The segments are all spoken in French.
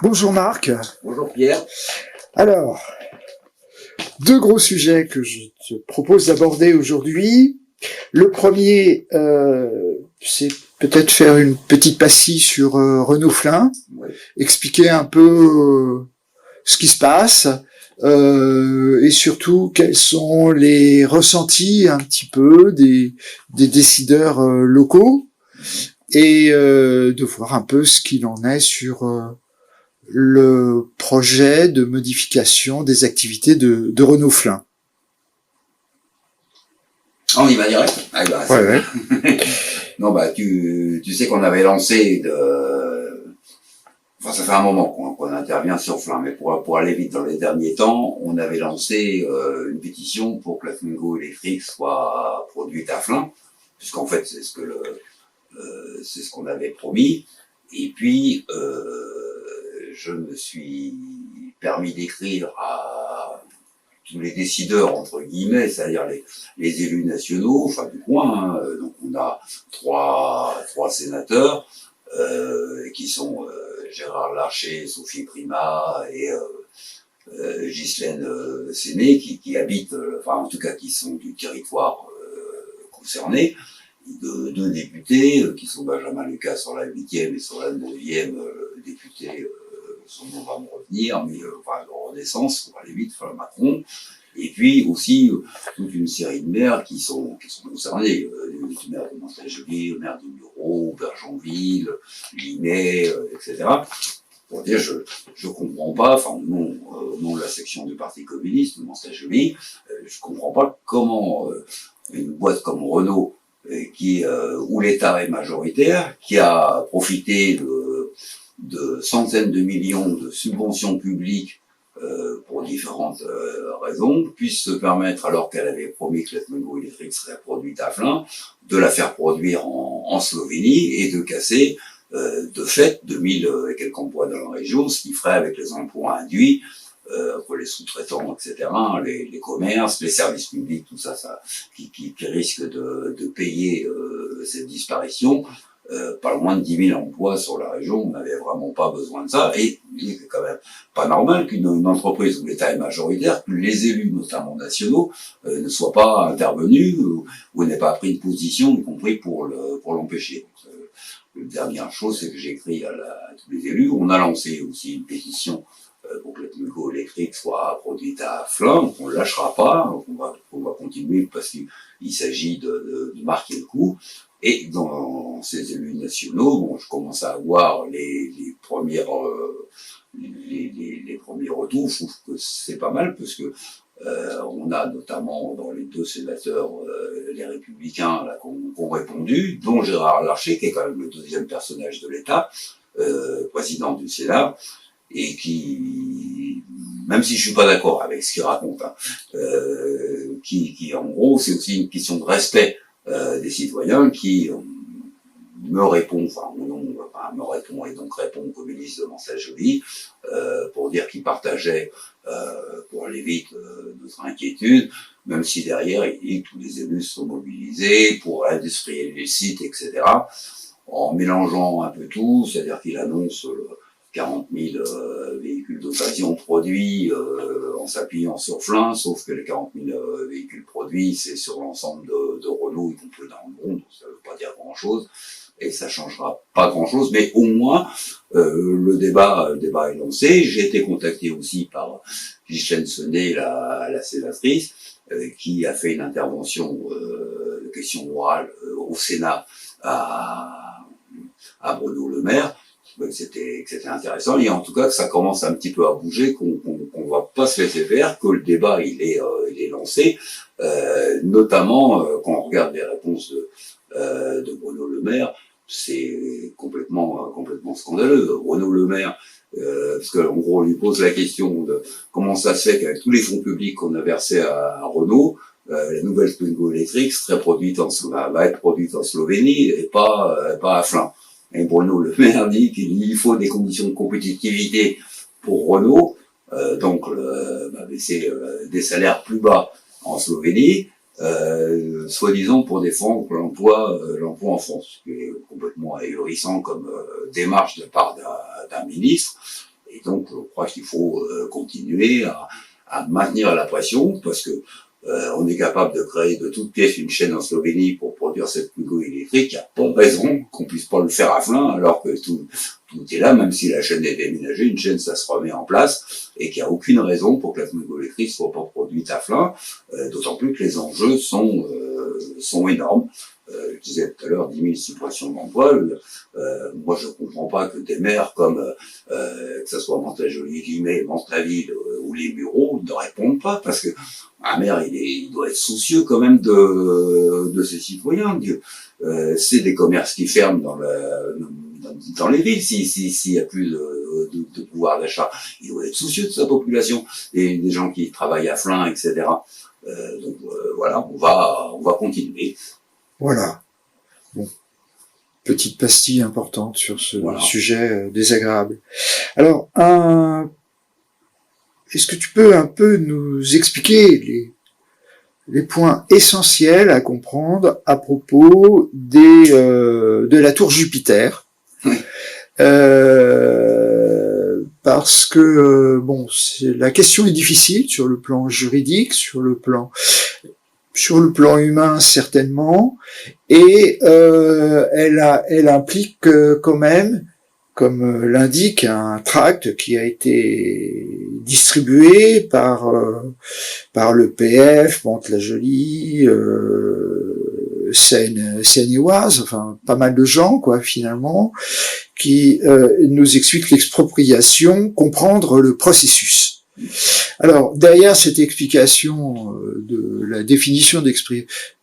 Bonjour Marc. Bonjour Pierre. Alors, deux gros sujets que je te propose d'aborder aujourd'hui. Le premier, c'est peut-être faire une petite pastille sur Renaud Flin, Oui. expliquer un peu ce qui se passe et surtout quels sont les ressentis un petit peu des décideurs locaux et de voir un peu ce qu'il en est sur le projet de modification des activités de Renaud Flin. On y va direct. Ah, bah, Ouais. Non, tu sais qu'on avait lancé Enfin, ça fait un moment qu'on intervient sur Flin, mais pour aller vite dans les derniers temps, on avait lancé une pétition pour que la Flamingo électrique soit produite à Flin, puisqu'en fait c'est ce qu'on avait promis. Et puis je me suis permis d'écrire à tous les décideurs, entre guillemets, c'est-à-dire les élus nationaux, enfin du coin, donc on a trois sénateurs, qui sont Gérard Larcher, Sophie Primat et Ghislaine Séné, qui habitent, enfin en tout cas qui sont du territoire concerné, deux députés, qui sont Benjamin Lucas sur la 8e et sur la 9e député, son nom va me revenir, mais enfin, de Renaissance, pour aller vite, enfin Macron, et puis aussi toute une série de maires qui sont concernés, le maire de Mantes-la-Jolie, le maire de Bureau, Bergenville, Limay, etc. Pour dire, je comprends pas, enfin au nom de la section du Parti communiste de Mantes-la-Jolie, je comprends pas comment une boîte comme Renault, où l'État est majoritaire, qui a profité de centaines de millions de subventions publiques pour différentes raisons, puisse se permettre, alors qu'elle avait promis que la Flamingo électrique serait produite à Flins, de la faire produire en Slovénie et de casser de fait 2000 et quelques emplois dans la région, ce qui ferait avec les emplois induits pour les sous-traitants, etc., les commerces, les services publics, tout ça, qui risque de payer cette disparition. Pas loin de 10 000 emplois sur la région, on n'avait vraiment pas besoin de ça, et il est quand même pas normal qu'une entreprise où l'État est majoritaire, que les élus, notamment nationaux, ne soient pas intervenus ou n'aient pas pris une position, y compris pour l'empêcher. La dernière chose, c'est que j'ai écrit à tous les élus, on a lancé aussi une pétition pour que la Flamingo électrique soit produite à Flins, on ne lâchera pas, on va continuer parce qu'il s'agit de marquer le coup. Et dans ces élus nationaux, bon, je commence à avoir les premiers retours. Je trouve que c'est pas mal parce que on a notamment dans les deux sénateurs, les Républicains là, qui ont répondu, dont Gérard Larcher, qui est quand même le deuxième personnage de l'État, président du Sénat, et qui, même si je suis pas d'accord avec ce qu'il raconte, hein, qui en gros, c'est aussi une question de respect des citoyens qui me répond, me répond et donc répond au communiste de Mantes-la-Jolie pour dire qu'il partageait, pour aller vite, notre inquiétude, même si derrière, il dit que tous les élus sont mobilisés pour industrialiser le site, etc., en mélangeant un peu tout, c'est-à-dire qu'il annonce 40 000 véhicules d'occasion produits en s'appuyant sur Flins, sauf que les 40 000 véhicules produits, c'est sur l'ensemble de Renault, y compris dans le monde, ça ne veut pas dire grand-chose, et ça changera pas grand-chose, mais au moins le débat est lancé. J'ai été contacté aussi par Ghislaine Séné, la sénatrice, qui a fait une intervention de question orale au Sénat à Bruno Le Maire, que c'était intéressant, et en tout cas que ça commence un petit peu à bouger, qu'on va pas se laisser faire, que le débat il est lancé, notamment quand on regarde les réponses de Bruno Le Maire, c'est complètement scandaleux. Bruno Le Maire, parce qu'en gros on lui pose la question de comment ça se fait qu'avec tous les fonds publics qu'on a versés à Renault, la nouvelle Flamingo électrique va être produite en Slovénie et pas à Flins. Et Bruno Le Maire dit qu'il faut des conditions de compétitivité pour Renault, donc baisser des salaires plus bas en Slovénie, soi-disant pour défendre l'emploi en France, ce qui est complètement ahurissant comme démarche de part d'un ministre. Et donc, je crois qu'il faut continuer à maintenir la pression, parce que on est capable de créer de toutes pièces une chaîne en Slovénie pour produire cette Twingo électrique. Il n'y a pas de raison qu'on puisse pas le faire à Flins, alors que tout est là, même si la chaîne est déménagée, une chaîne, ça se remet en place, et qu'il n'y a aucune raison pour que la Twingo électrique soit pas produite à Flins, d'autant plus que les enjeux sont énormes. Je disais tout à l'heure, 10 000 suppressions d'emplois. Moi, je comprends pas que des maires comme que ce soit Mantes-la-Jolie, Guimet, Mantes-la-Ville ou les Mureaux ne répondent pas, parce que un maire, il doit être soucieux quand même de ses citoyens. C'est des commerces qui ferment dans les villes s'il y a plus de pouvoir d'achat. Il doit être soucieux de sa population et des gens qui travaillent à Flins, etc. Donc voilà, on va continuer. Voilà. Bon. Petite pastille importante sur ce sujet désagréable. Alors, est-ce que tu peux un peu nous expliquer les points essentiels à comprendre à propos de la tour Jupiter? Oui. Parce que la question est difficile sur le plan juridique, sur le plan humain certainement, et elle implique quand même, comme l'indique un tract qui a été distribué par le PF, Mantes-la-Jolie, Seine-et-Oise, enfin pas mal de gens quoi finalement, qui nous explique l'expropriation, comprendre le processus. Alors, derrière cette explication de la définition de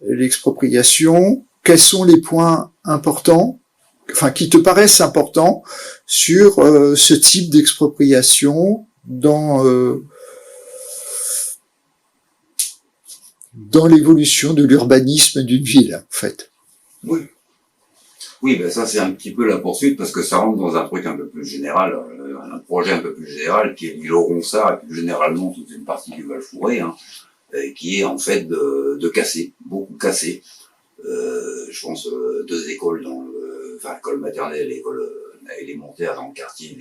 l'expropriation, quels sont les points importants, enfin qui te paraissent importants sur ce type d'expropriation dans l'évolution de l'urbanisme d'une ville, en fait? Oui, ben ça c'est un petit peu la poursuite, parce que ça rentre dans un truc un peu plus général, un projet un peu plus général qui est l'île Ronsard, et plus généralement toute une partie du Val-Fouré, qui est en fait de casser, beaucoup casser. Je pense 2 écoles l'école maternelle et l'école élémentaire dans le quartier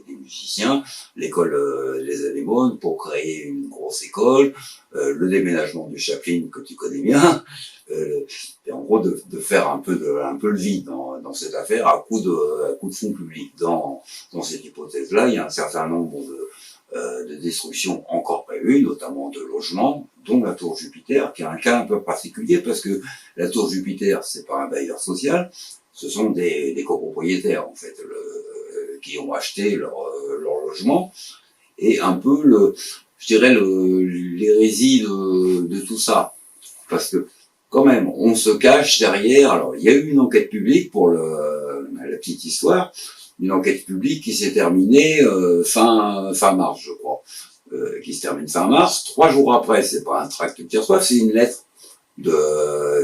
des musiciens, l'école des anémones pour créer une grosse école, le déménagement du Chaplin que tu connais bien, et en gros de faire un peu le vide dans cette affaire à coup de fonds publics. Dans cette hypothèse-là, il y a un certain nombre de destructions encore prévues, notamment de logements, dont la tour Jupiter, qui est un cas un peu particulier, parce que la tour Jupiter, c'est pas un bailleur social, ce sont des copropriétaires, en fait, qui ont acheté leur logement, et un peu l'hérésie de tout ça. Parce que, quand même, on se cache derrière, alors, il y a eu une enquête publique pour la petite histoire, une enquête publique qui s'est terminée fin mars, je crois, qui se termine fin mars. 3 jours après, c'est pas un tract que tu reçois, c'est une lettre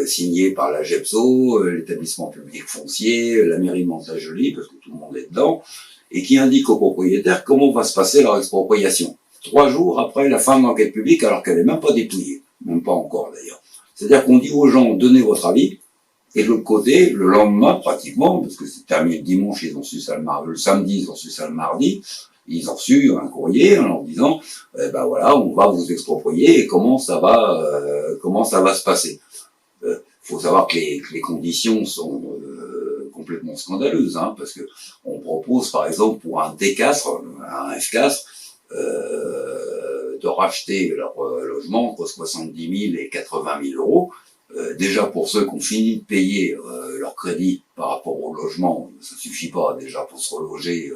signée par la GEPSO, l'établissement public foncier, la mairie de Mantes-la-Jolie, parce que tout le monde est dedans, et qui indique aux propriétaires comment va se passer leur expropriation. 3 jours après la fin de l'enquête publique, alors qu'elle n'est même pas dépouillée, même pas encore d'ailleurs. C'est-à-dire qu'on dit aux gens, donnez votre avis, et de l'autre côté, le lendemain, pratiquement, parce que c'est terminé le dimanche, ils ont su ça le samedi, ils ont su ça le mardi, ils ont reçu un courrier en leur disant, voilà, on va vous exproprier, et comment ça va se passer. Faut savoir que les conditions sont complètement scandaleuses, parce que on propose, par exemple, pour un D4, un F4, de racheter leur logement entre 70 000 et 80 000 euros. Déjà pour ceux qui ont fini de payer leur crédit par rapport au logement, ça suffit pas déjà pour se reloger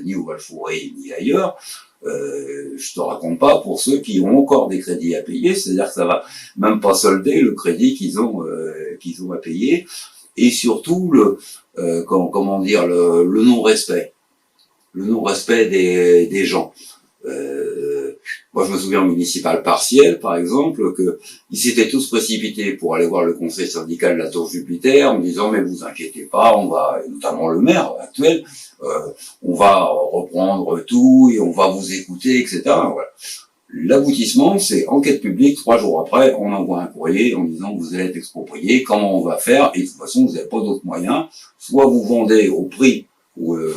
ni au Val-Fouré ni ailleurs. Je te raconte pas pour ceux qui ont encore des crédits à payer, c'est-à-dire que ça va même pas solder le crédit qu'ils ont à payer, et surtout le non-respect, des gens. Moi, je me souviens au municipal partiel, par exemple, que ils s'étaient tous précipités pour aller voir le conseil syndical de la tour Jupiter en disant, mais vous inquiétez pas, on va, notamment le maire actuel, on va reprendre tout et on va vous écouter, etc. Voilà. L'aboutissement, c'est enquête publique, 3 jours après, on envoie un courrier en disant, vous allez être exproprié, comment on va faire, et de toute façon, vous n'avez pas d'autres moyens, soit vous vendez au prix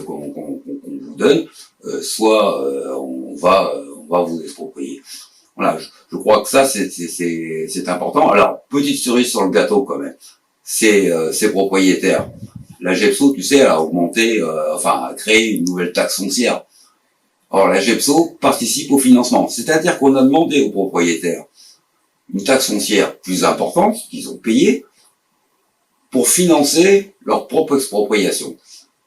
qu'on vous donne, soit on va vous exproprier. Voilà, je crois que ça c'est important. Alors, petite cerise sur le gâteau quand même, ces propriétaires. La GEPSO, tu sais, elle a augmenté, a créé une nouvelle taxe foncière. Or, la GEPSO participe au financement, c'est-à-dire qu'on a demandé aux propriétaires une taxe foncière plus importante qu'ils ont payée pour financer leur propre expropriation.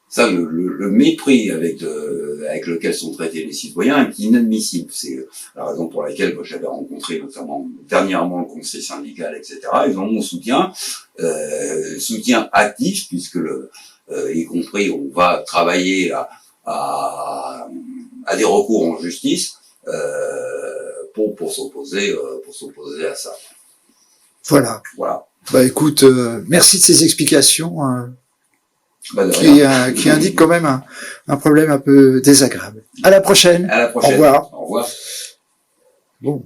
Ça, le mépris avec lequel sont traités les citoyens est inadmissible. C'est la raison pour laquelle j'avais rencontré notamment dernièrement le conseil syndical, etc. Ils ont mon soutien actif, puisque y compris on va travailler à des recours en justice pour s'opposer à ça. Voilà. Voilà. Bah écoute, merci de ces explications Bah, qui indiquent quand même un problème un peu désagréable. À la prochaine. À la prochaine. Au revoir. Au revoir. Bon.